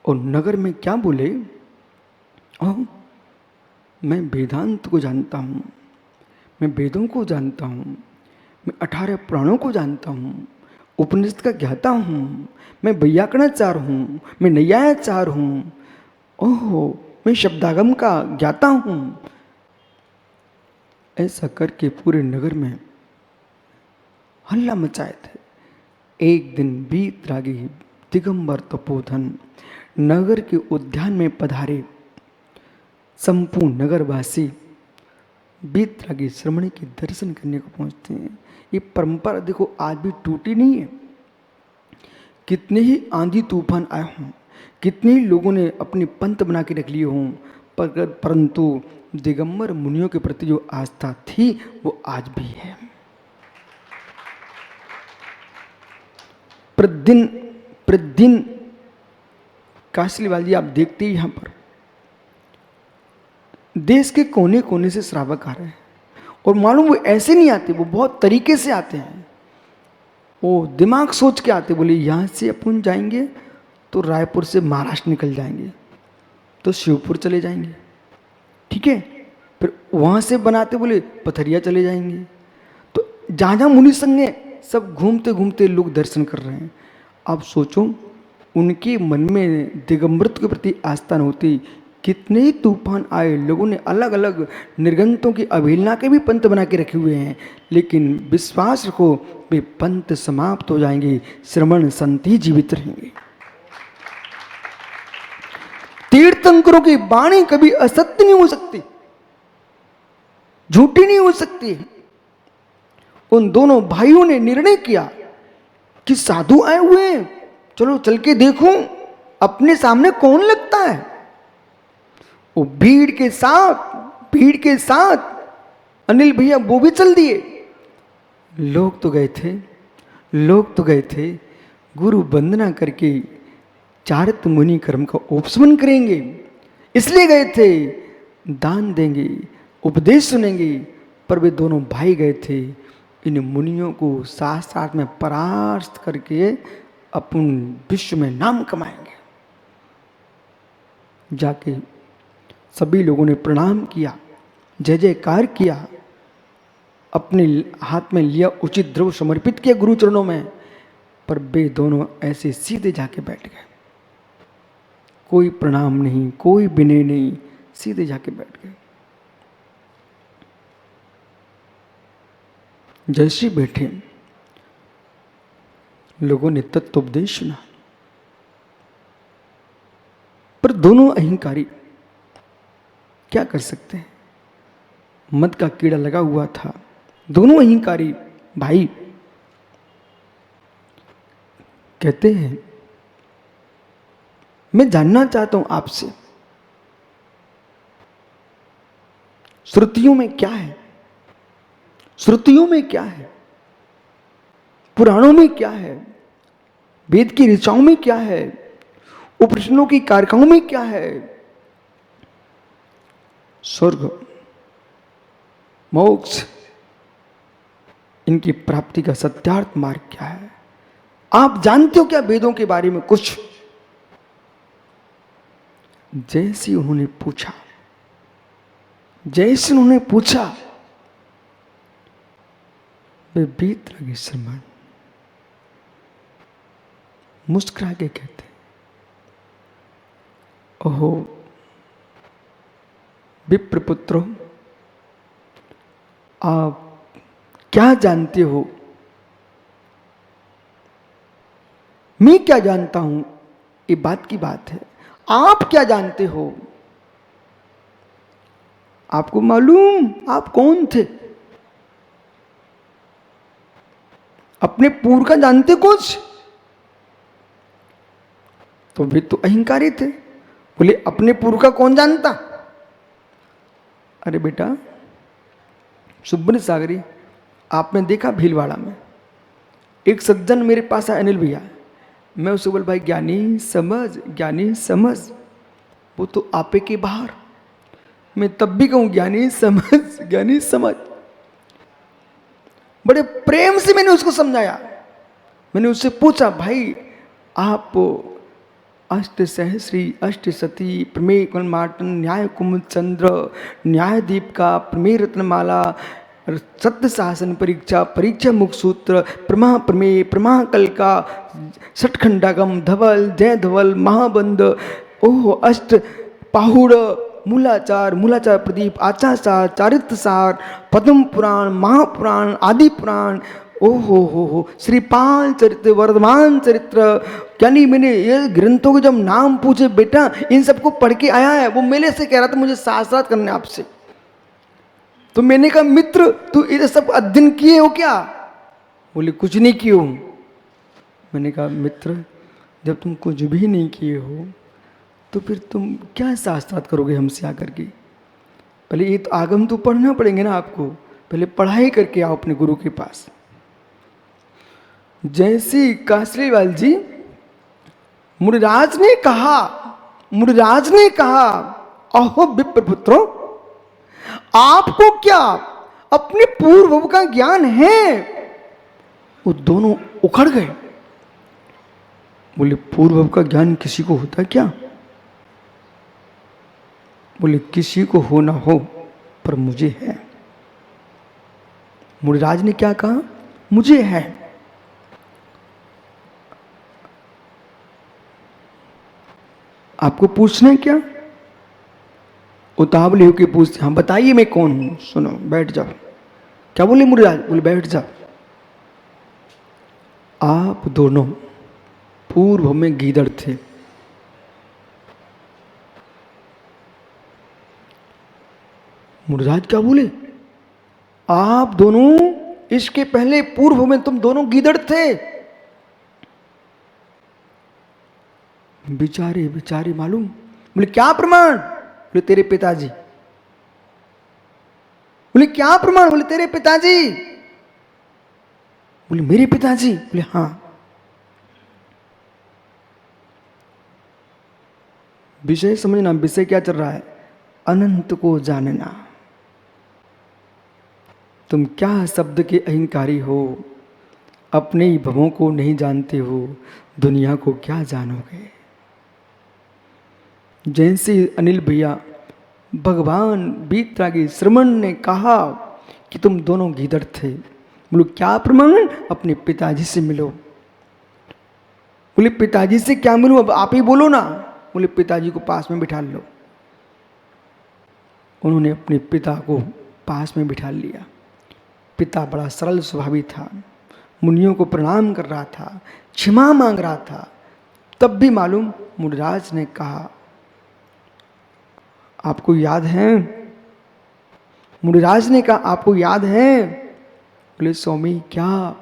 और नगर में क्या बोले, ओह मैं वेदांत को जानता हूँ, मैं वेदों को जानता हूँ, मैं 18 पुराणों को जानता हूँ, उपनिषद का ज्ञाता हूँ, मैं वैयाकरणाचार्य हूँ, मैं नैयायाचार्य हूँ, ओहो मैं शब्दागम का ज्ञाता हूँ। ऐसा करके पूरे नगर में हल्ला मचाए थे। एक दिन वीतरागी दिगंबर तपोधन नगर के उद्यान में पधारे। संपूर्ण नगरवासी वीतरागी श्रमणी के दर्शन करने को पहुंचते हैं। ये परंपरा देखो आज भी टूटी नहीं है। कितने ही आंधी तूफान आए हों, कितने ही लोगों ने अपनी पंथ बना के रख लिए हों, परंतु दिगंबर मुनियों के प्रति जो आस्था थी वो आज भी है। प्रतिदिन काशलीवाल जी आप देखते ही यहां पर देश के कोने कोने से श्रावक आ रहे हैं और मालूम वो ऐसे नहीं आते, वो बहुत तरीके से आते हैं। वो दिमाग सोच के आते, बोले यहाँ से अपन जाएंगे तो रायपुर से महाराष्ट्र निकल जाएंगे तो शिवपुर चले जाएंगे, ठीक है, फिर वहाँ से बनाते बोले पथरिया चले जाएंगे। तो जहाँ जहाँ मुनि संघ है सब घूमते घूमते लोग दर्शन कर रहे हैं। आप सोचो उनके मन में दिगंबरत्व के प्रति आस्था न होती, कितने ही तूफान आए, लोगों ने अलग अलग निर्गंतों की अवहेलना के भी पंथ बना के रखे हुए हैं, लेकिन विश्वास रखो वे पंथ समाप्त हो जाएंगे, श्रमण संत ही जीवित रहेंगे। तीर्थंकरों की वाणी कभी असत्य नहीं हो सकती, झूठी नहीं हो सकती। उन दोनों भाइयों ने निर्णय किया कि साधु आए हुए हैं, चलो चल के देखूं अपने सामने कौन लगता है। वो भीड़ के साथ अनिल भैया वो भी चल दिए। लोग तो गए थे गुरु वंदना करके चारित्र मुनि कर्म का उपशमन करेंगे, इसलिए गए थे, दान देंगे, उपदेश सुनेंगे, पर वे दोनों भाई गए थे इन मुनियों को साथ साथ में परास्त करके अपन विश्व में नाम कमाएंगे। जाके सभी लोगों ने प्रणाम किया, जय जयकार किया, अपने हाथ में लिया, उचित द्रव्य समर्पित किया गुरु चरणों में, पर वे दोनों ऐसे सीधे जाके बैठ गए, कोई प्रणाम नहीं, कोई विनय नहीं, सीधे जाके बैठ गए। जैसे बैठे लोगों ने तत्वोपदेश सुना, पर दोनों अहंकारी क्या कर सकते हैं, मद का कीड़ा लगा हुआ था। दोनों अहंकारी भाई कहते हैं मैं जानना चाहता हूं आपसे, श्रुतियों में क्या है, श्रुतियों में क्या है, पुराणों में क्या है, वेद की ऋचाओं में क्या है, उपनिषदों की कारिकाओं में क्या है, स्वर्ग मोक्ष इनकी प्राप्ति का सत्यार्थ मार्ग क्या है, आप जानते हो क्या वेदों के बारे में कुछ। जैसे उन्होंने पूछा वे वीतरागी श्रमण मुस्कुरा के कहते, ओहो विप्रपुत्रो, आप क्या जानते हो, मैं क्या जानता हूं, ये बात की बात है, आप क्या जानते हो, आपको मालूम आप कौन थे, अपने पूर्व का जानते कुछ। तो वे तो अहंकारी थे, बोले अपने पूर्व का कौन जानता। अरे बेटा सुब्रत सागरी, आपने देखा भीलवाड़ा में एक सज्जन मेरे पास आया, अनिल भैया, मैं उसे बोल भाई ज्ञानी समझ, वो तो आपे के बाहर, मैं तब भी कहूं ज्ञानी समझ। बड़े प्रेम से मैंने उसको समझाया, मैंने उससे पूछा भाई अष्ट सहस्री अष्ट सती प्रमेय कुलमाटन न्याय कुमुद चंद्र न्याय दीप का प्रमेय रत्नमाला सत्य शासन परीक्षा परीक्षा मुख सूत्र प्रमा प्रमेय प्रमा कल का षटखंडागम धवल जय धवल महाबंद ओह अष्ट पाहुड़ मूलाचार मूलाचार प्रदीप आचार चारित्र सार पद्म पुराण महापुराण आदि पुराण ओहो हो श्रीपाल चरित्र वर्धमान चरित्र। यानी मैंने ये ग्रंथों के जब नाम पूछे बेटा इन सबको पढ़ के आया है, वो मेरे से कह रहा था मुझे शास्त्रार्थ करने आपसे। तो मैंने कहा मित्र तू ये सब अध्ययन किए हो क्या? बोले कुछ नहीं किए हो। मैंने कहा मित्र जब तुम कुछ भी नहीं किए हो तो फिर तुम क्या शास्त्रार्थ करोगे हमसे आकर के? पहले ये तो आगम तो पढ़ना पड़ेंगे ना आपको, पहले पढ़ाई करके आओ अपने गुरु के पास। जैसे कासरीवाल जी मुनिराज ने कहा अहो विप्रपुत्रो आपको क्या अपने पूर्व का ज्ञान है? वो दोनों उखड़ गए। बोले पूर्व का ज्ञान किसी को होता क्या? बोले किसी को हो ना हो पर मुझे है। मुनिराज ने क्या कहा? मुझे है। आपको पूछना है क्या? उतावले होके पूछते हाँ बताइए मैं कौन हूं। सुनो बैठ जाओ। क्या बोले मुनिराज? बोले बैठ जाओ। आप दोनों पूर्व में गीदड़ थे। मुनिराज क्या बोले? आप दोनों इसके पहले पूर्व में तुम दोनों गीदड़ थे। बेचारे बेचारे मालूम। बोले क्या प्रमाण? बोले तेरे पिताजी। बोले क्या प्रमाण? बोले तेरे पिताजी। बोले मेरे पिताजी? बोले हाँ। विषय समझना, विषय क्या चल रहा है? अनंत को जानना। तुम क्या शब्द के अहंकारी हो, अपने ही भवों को नहीं जानते हो, दुनिया को क्या जानोगे? जैसे अनिल भैया भगवान बीतरागी श्रमण ने कहा कि तुम दोनों गीदड़ थे। बोलो क्या प्रमाण? अपने पिताजी से मिलो। बोले पिताजी से क्या मिलूं? अब आप ही बोलो ना। बोले पिताजी को पास में बिठा लो। उन्होंने अपने पिता को पास में बिठा लिया। पिता बड़ा सरल स्वभावी था, मुनियों को प्रणाम कर रहा था, क्षमा मांग रहा था। तब भी मालूम मुनिराज ने कहा आपको याद है? मुनिराज ने कहा आपको याद है? बोले स्वामी क्या?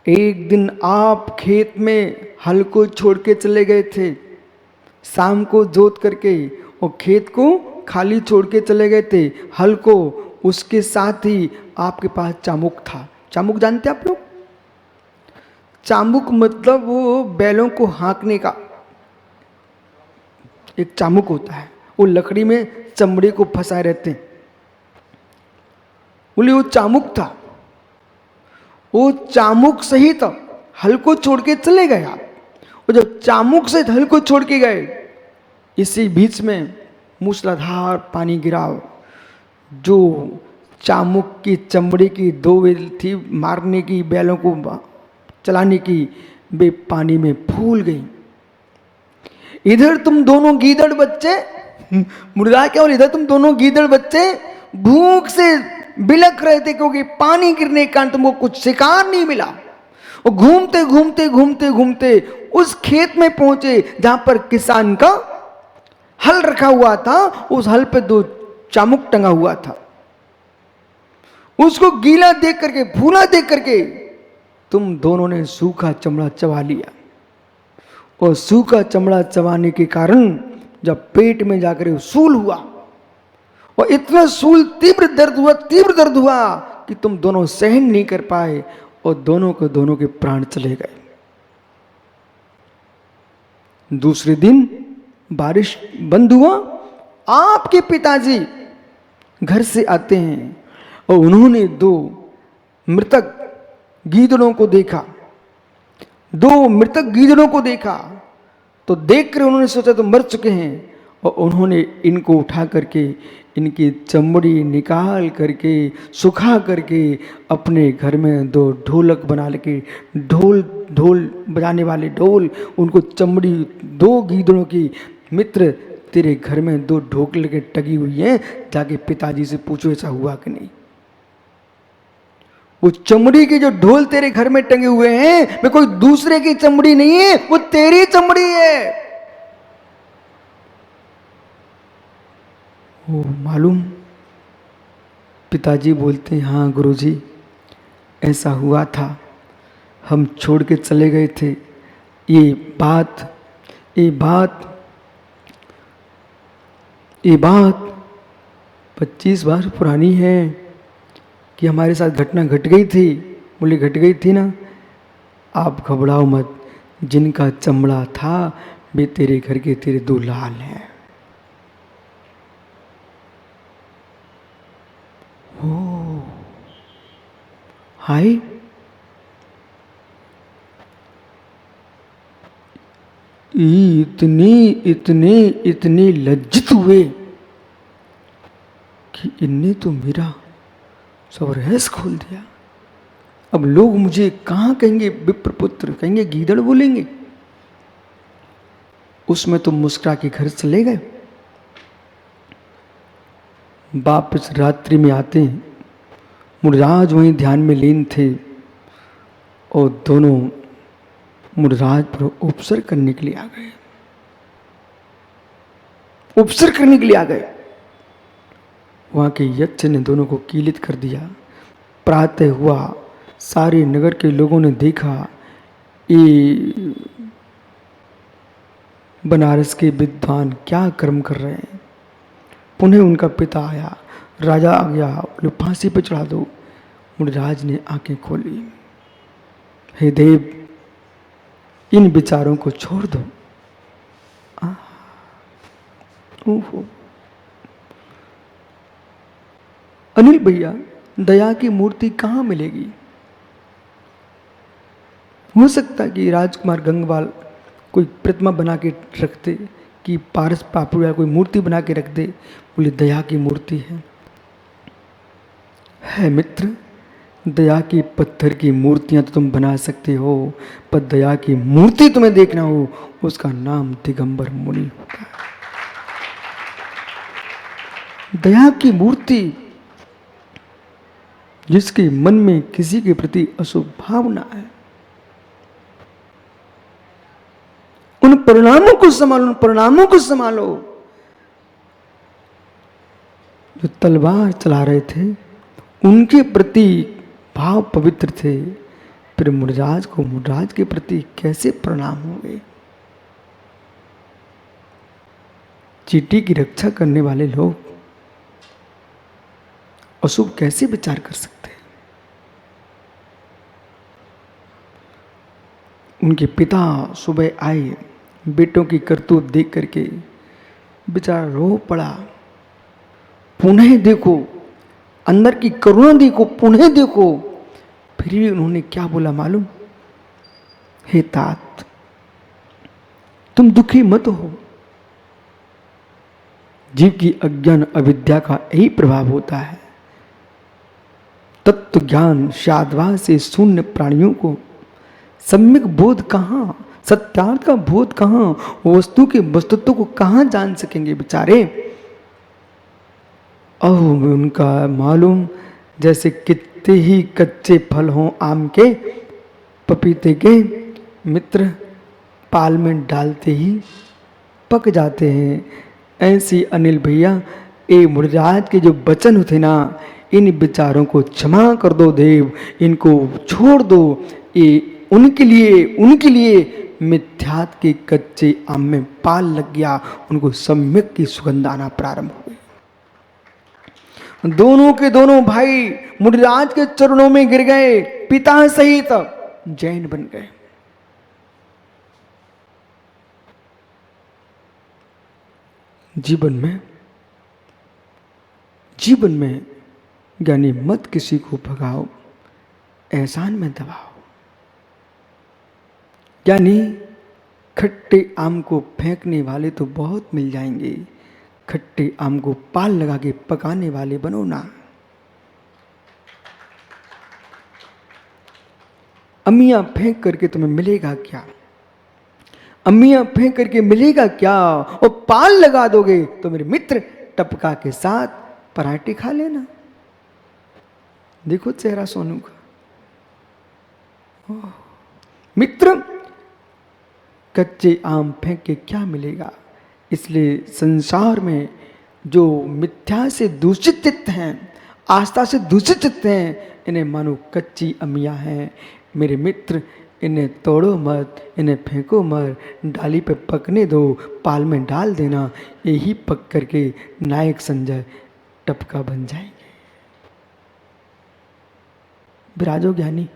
एक दिन आप खेत में हल को छोड़ के चले गए थे, शाम को जोत करके, और खेत को खाली छोड़ के चले गए थे हल को। उसके साथ ही आपके पास चामुक था। चामुक जानते आप लोग? चामुक मतलब वो बैलों को हाँकने का एक चामुक होता है। वो लकड़ी में चमड़े को फंसाए रहते हैं। बोले वो चामुक था। वो चामुक सहित हल को छोड़ के चले गए आप। और जब चामुक से हल को छोड़ के गए, इसी बीच में मूसलाधार पानी गिरा। जो चामुक की चमड़े की दो वेल थी मारने की, बैलों को चलाने की, वे पानी में फूल गई। इधर तुम दोनों गीदड़ बच्चे, मुर्दा क्या बोले, इधर तुम दोनों गीदड़ बच्चे भूख से बिलख रहे थे क्योंकि पानी गिरने के कारण तुमको कुछ शिकार नहीं मिला। और घूमते घूमते घूमते घूमते उस खेत में पहुंचे जहां पर किसान का हल रखा हुआ था। उस हल पे दो चामुक टंगा हुआ था। उसको गीला देख करके, फूला देख करके तुम दोनों ने सूखा चमड़ा चबा लिया। और सूखा चमड़ा चबाने के कारण जब पेट में जाकर सूल हुआ, और इतना सूल तीव्र दर्द हुआ कि तुम दोनों सहन नहीं कर पाए और दोनों के प्राण चले गए। दूसरे दिन बारिश बंद हुआ। आपके पिताजी घर से आते हैं और उन्होंने दो मृतक गीदड़ों को देखा। तो देख कर उन्होंने सोचा तो मर चुके हैं, और उन्होंने इनको उठा करके इनकी चमड़ी निकाल करके सुखा करके अपने घर में 2 ढोलक बना लेके, ढोल ढोल बजाने वाले ढोल, उनको चमड़ी 2 गीदड़ों की, मित्र तेरे घर में 2 ढोलके टगी हुई हैं, जाके पिताजी से पूछो ऐसा हुआ कि नहीं। वो चमड़ी के जो ढोल तेरे घर में टंगे हुए हैं वे कोई दूसरे की चमड़ी नहीं है, वो तेरी चमड़ी है। वो मालूम, पिताजी बोलते हैं हाँ गुरुजी ऐसा हुआ था, हम छोड़ के चले गए थे। ये बात 25 बार पुरानी है कि हमारे साथ घटना घट गई थी। बोले घट गई थी ना, आप घबराओ मत, जिनका चमड़ा था वे तेरे घर के तेरे 2 लाल हैं। ओ हाय, इतने लज्जित हुए कि इनने तो मेरा सब रहस्य खोल दिया। अब लोग मुझे कहाँ कहेंगे विप्रपुत्र, कहेंगे गीदड़ बोलेंगे। उसमें तो मुस्कुरा के घर चले गए। वापस रात्रि में आते हैं, मुरराज वहीं ध्यान में लीन थे और दोनों मुरराज पर उपसर करने के लिए आ गए। उपसर करने के लिए आ गए। वहां के यक्ष ने दोनों को कीलित कर दिया। प्रातः हुआ, सारे नगर के लोगों ने देखा ये बनारस के विद्वान क्या कर्म कर रहे हैं। पुनः उनका पिता आया, राजा आ गया, बोले फांसी पे चढ़ा दो। मुरराज ने आंखें खोली, हे देव इन विचारों को छोड़ दो। ओहो अनिल भैया, दया की मूर्ति कहाँ मिलेगी? हो सकता है कि राजकुमार गंगवाल कोई प्रतिमा बना के रख दे, कि पारस पापू या कोई मूर्ति बना के रख दे, बोले दया की मूर्ति है मित्र, दया की पत्थर की मूर्तियां तो तुम बना सकते हो, पर दया की मूर्ति तुम्हें देखना हो उसका नाम दिगंबर मुनि होता है। दया की मूर्ति जिसके मन में किसी के प्रति अशुभ भावना है, उन परिणामों को संभालो। जो तलवार चला रहे थे उनके प्रति भाव पवित्र थे, फिर मुरराज के प्रति कैसे प्रणाम हो गए? चींटी की रक्षा करने वाले लोग अशुभ कैसे विचार कर सकते हैं? उनके पिता सुबह आए, बेटों की करतूत देख करके बेचारा रो पड़ा। पुनः देखो, अंदर की करुणा देखो, पुनः देखो। फिर भी उन्होंने क्या बोला मालूम? हे तात, तुम दुखी मत हो। जीव की अज्ञान अविद्या का यही प्रभाव होता है। तत्व ज्ञान शाद्वा से शून्य प्राणियों को सम्यक बोध कहाँ, सत्यार्थ का बोध कहाँ, वस्तु के वस्तुत्व को कहाँ जान सकेंगे बेचारे? उनका मालूम जैसे कितने ही कच्चे फल हों आम के, पपीते के, मित्र पाल में डालते ही पक जाते हैं। ऐसी अनिल भैया ये मुरराज के जो वचन होते ना, इन विचारों को क्षमा कर दो देव, इनको छोड़ दो। ये उनके लिए मिथ्यात के कच्चे आम में पाल लग गया, उनको सम्यक की सुगंध आना प्रारंभ हो गई। दोनों के दोनों भाई मुरराज के चरणों में गिर गए, पिता सहित जैन बन गए। जीवन में यानी मत किसी को भगाओ, एहसान में दबाओ। यानी खट्टे आम को फेंकने वाले तो बहुत मिल जाएंगे, खट्टे आम को पाल लगा के पकाने वाले बनो ना। अम्मियां फेंक करके तुम्हें मिलेगा क्या? अम्मियां फेंक करके मिलेगा क्या? और पाल लगा दोगे तो मेरे मित्र टपका के साथ पराठे खा लेना। देखो चेहरा सोनू का। मित्र, कच्चे आम फेंक के क्या मिलेगा? इसलिए संसार में जो मिथ्या से दूषित चित्त हैं, आस्था से दूषित चित्त हैं, इन्हें मानो कच्ची अम्मियां हैं। मेरे मित्र, इन्हें तोड़ो मत, इन्हें फेंको मत, डाली पे पकने दो, पाल में डाल देना। यही पक करके नायक संजय टपका बन जाएंगे। विराजो ज्ञानी।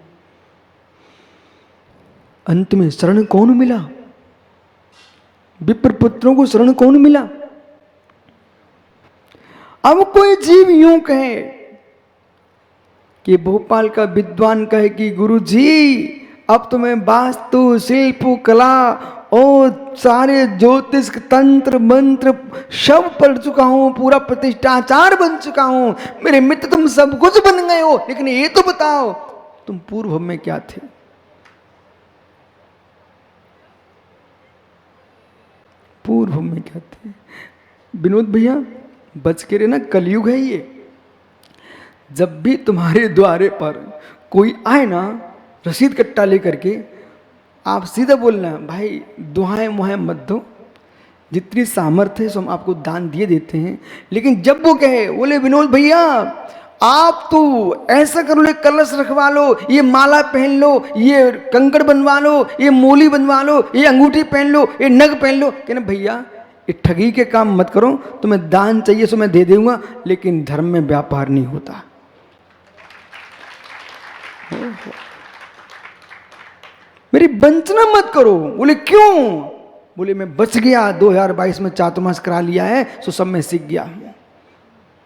अंत में शरण कौन मिला? विप्र पुत्रों को शरण कौन मिला? अब कोई जीव यूं कहे कि भोपाल का विद्वान कहे कि गुरु जी अब तो मैं वास्तु शिल्प कला और सारे ज्योतिष तंत्र मंत्र सब पढ़ चुका हूं, पूरा प्रतिष्ठाचार बन चुका हूं। मेरे मित्र तुम सब कुछ बन गए हो, लेकिन ये तो बताओ तुम पूर्व में क्या थे? पूर्व में क्या थे? विनोद भैया बच के रहना, कलयुग है ये। जब भी तुम्हारे द्वारे पर कोई आए ना रसीद कट्टा लेकर के, आप सीधा बोलना भाई दुआएं मुहाएं मत दो, जितनी सामर्थ्य है सो हम आपको दान दिए देते हैं। लेकिन जब वो कहे बोले विनोद भैया आप तो ऐसा करो, ले कलश रखवा लो, ये माला पहन लो, ये कंकड़ बनवा लो, ये मोली बनवा लो, ये अंगूठी पहन लो, ये नग पहन लो, कहना भैया ये ठगी के काम मत करो, तुम्हें दान चाहिए सो मैं दे दूंगा, लेकिन धर्म में व्यापार नहीं होता। मेरी वंचना मत करो। बोले क्यों? बोले मैं बच गया, 2022 में चातुर्मास करा लिया है, सो सब मैं सीख गया।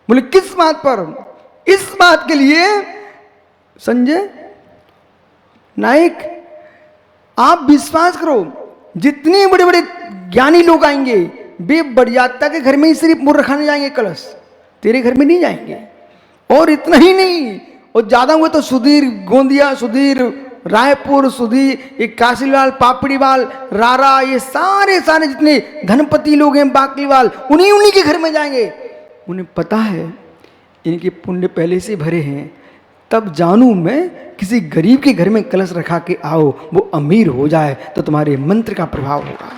बोले किस बात पर? इस बात के लिए संजय नायक आप विश्वास करो, जितने बड़े बड़े ज्ञानी लोग आएंगे वे बड़जात्या के घर में ही सिर्फ मुर्र खाने जाएंगे, कलश तेरे घर में नहीं जाएंगे। और इतना ही नहीं, और ज्यादा हुए तो सुधीर गोंदिया, सुधीर रायपुर, सुधीर ये काशीलाल, पापड़ीवाल, रारा, ये सारे सारे जितने धनपति लोग हैं बाकलीवाल, उन्हीं के घर में जाएंगे। उन्हें पता है इनके पुण्य पहले से भरे हैं, तब जानू मैं किसी गरीब के घर में कलश रखा के आओ, वो अमीर हो जाए तो तुम्हारे मंत्र का प्रभाव होगा।